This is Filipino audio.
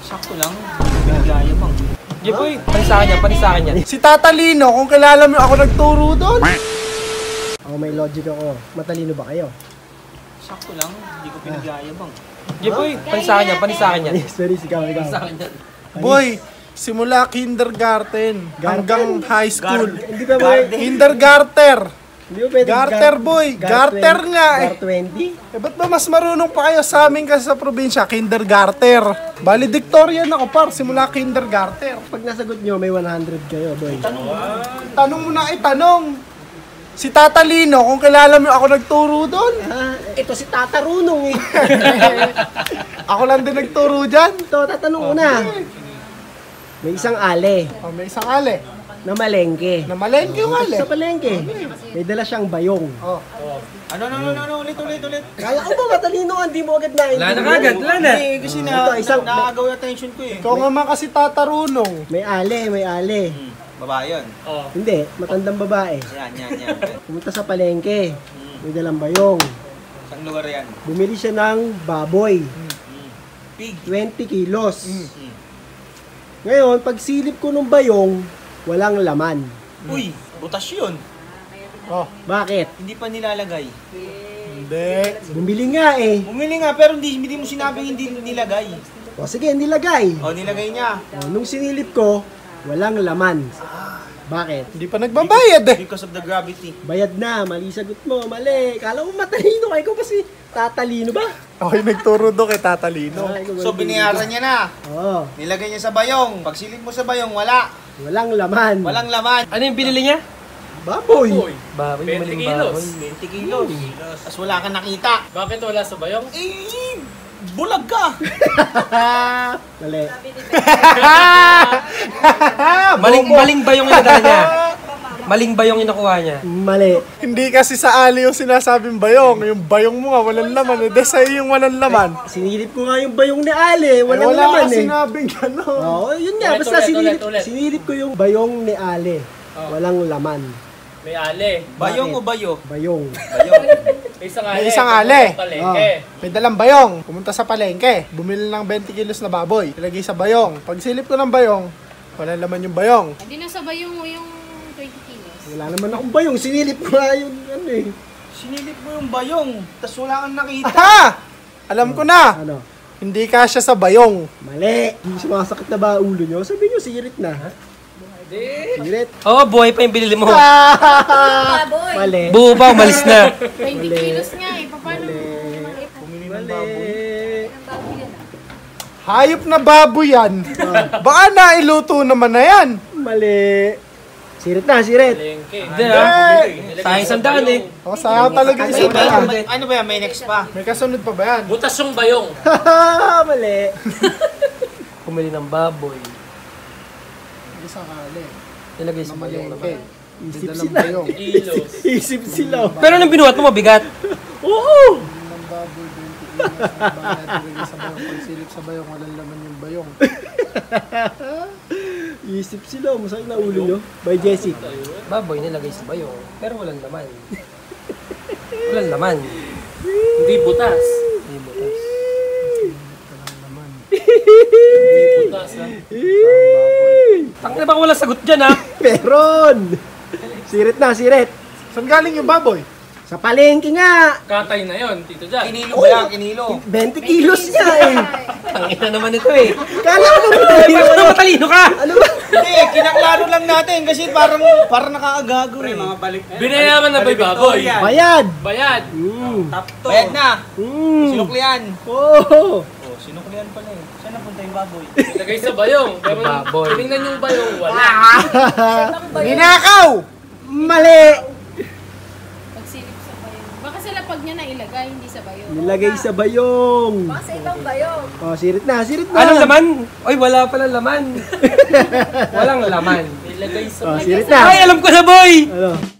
Sakto lang. Pinagayabang. Boy, panisakan yan. Si Tata Lino, kung kilala mo ako nagturo doon. Ako may logic ako. Matalino ba kayo? Sakto lang. Hindi ko pinagayabang. Boy, panisakan yan. Yes, very ikaw. Panisakan yan. Boy, simula kindergarten hanggang high school. Hindi ba boy? Kindergarter. Hindi ba pwede? Garter boy. Garter nga eh. Gar 20? Eh, ba't ba mas marunong pa kayo sa amin kasi sa probinsya? Kindergarter. Valedictorian ako par, simula kindergarter. Pag nasagot nyo, may 100 kayo, boy. Tanong mo na tanong. Si Tata Lino, kung kilala mo ako nagturo doon. Ito si Tata Runong eh. Ako lang din nagturo dyan. Ito, tatanong ko na. May isang ale Oh, may isang ale. na malengke. Na malengke yung ale. Sa palengke, may dala siyang bayong. Oh. Ano, ulit. Kala ko ba matalino ka, hindi mo agad na. Wala na kagad, wala na. Hindi, kasi nakagaw yung attention ko eh. Ikaw nga man kasi tatarunong. May ale. Babae yun. Hindi, matandang babae. Yan. Pumunta sa palengke, may dalang bayong. Saan lugar yan? Bumili siya ng baboy, Pig. 20 kilos. Ngayon, pag silip ko ng bayong, walang laman. Uy, butas yun. Oh, Bakit? Hindi pa nilalagay. hindi. Bumili nga eh. Bumili nga pero hindi mo sinabing hindi nilagay. O sige, nilagay. O, nilagay niya. O, nung sinilip ko, walang laman. Bakit? Hindi pa nagbabayad eh. Because of the gravity. Bayad na, mali sagot mo, mali. Kala mo matalino ka, ikaw kasi tatalino ba? Ako yung nagturo doon kay Tata Lino. Ah, ikaw ba So, yung binayaran niya na. Oo, Nilagay niya sa bayong. Pag silip mo sa bayong, wala. walang laman. Walang laman. Ano yung binili niya? Baboy. Baboy, 20 maling kilos. baboy. 20 kilos. Tapos wala kang nakita. Bakit wala sa bayong? Eh, bulag ka. Mali. Maling bayong yung dala niya. Maling bayong yung nakuha niya. Mali. Hindi kasi sa ali yung sinasabing bayong. Yung bayong mo nga, walang laman. Hindi sa'yo yung walang laman. Sinilip ko nga yung bayong ni Ale, walang wala laman ka eh. sinabing gano'n. Oo, yun nga, Ulit, basta ulit. sinilip ko yung bayong ni Ale. Walang laman. May ale. Bayong Bakit? o bayo? Bayong. Bayong. May isang ale. May isang ale. Palengke. May dalang bayong. Pumunta sa palengke. Bumili ng 20 kilos na baboy. Ilagay sa bayong. Pag silip ko ng bayong, walang laman yung bayong. Hindi na sabay yung 20 kilos. Wala naman akong bayong, sinilip ko nga yung ano eh. Sinilip mo yung bayong. Tapos wala kang nakita. Aha! Alam ko na. Ano? Hindi kasya sa bayong. Mali. Hindi sumasakit na ba ulo nyo? Sabi nyo, sirit na. Sirit. Oo, buhay pa yung binili mo. Baboy! Mali. Buo pa, umalis na. 20 kilos nga eh. Paano? Mali. Hayop na baboy yan. Baka nailuto naman na yan. Mali. Sirit na, sirit. Palengke. Hindi ah. Sayang sandaan eh. O, sayang talaga isang daan. Ano ba yan? May next pa. May kasunod pa ba yan? Butas yung bayong. Mali. Pumili ng baboy. Isang ali. Nilagay sa bayong naman. Isip Dalang sila. bayong. Kilos. Isip sila. Pero nung binuhat mo, mabigat. Oo. Ng baboy, 20 kilos. Bakit ilagay sa bayong? Pag silip sa bayong, walang laman yung bayong. Isip sila. Masakit na ulo nyo. By Jessie. Baboy nilagay sa bayong. Pero walang laman. Walang laman. Hindi butas. Hindi butas. Butas ha. Tangina ba wala sagot dyan ha? Meron. Sirit na, sirit. Saan galing yung baboy? Sa palengke nga. Katay na yon Tito Jack. Kinilo ba yan? Kinilo. 20 kilos nga eh. Tangina naman ito eh. Kala ko ba Ano matalino ka? Ano ba? Hindi, kinaklaro lang natin kasi parang nakakaagago eh. Mga balik. Binayaran na ba yung baboy? Bayad. Bayad. Tapto. Bayad na. Sinuklian. Oh. Oh, sinuklian pala eh. Saan napunta yung baboy? Lagay sa bayong. Pero Baboy. tinignan yung bayong, wala. Ninakaw! Mali. Pagsilip sa bayong. Baka sila pag niya nailagay, hindi sa bayong. Nilagay sa bayong. Baka sa ibang bayong. Oh, sirit na, sirit na. Anong laman? Oy, wala pala laman. Walang laman. Nilagay sa Oh, sirit na. Ay, alam ko na boy! Ano?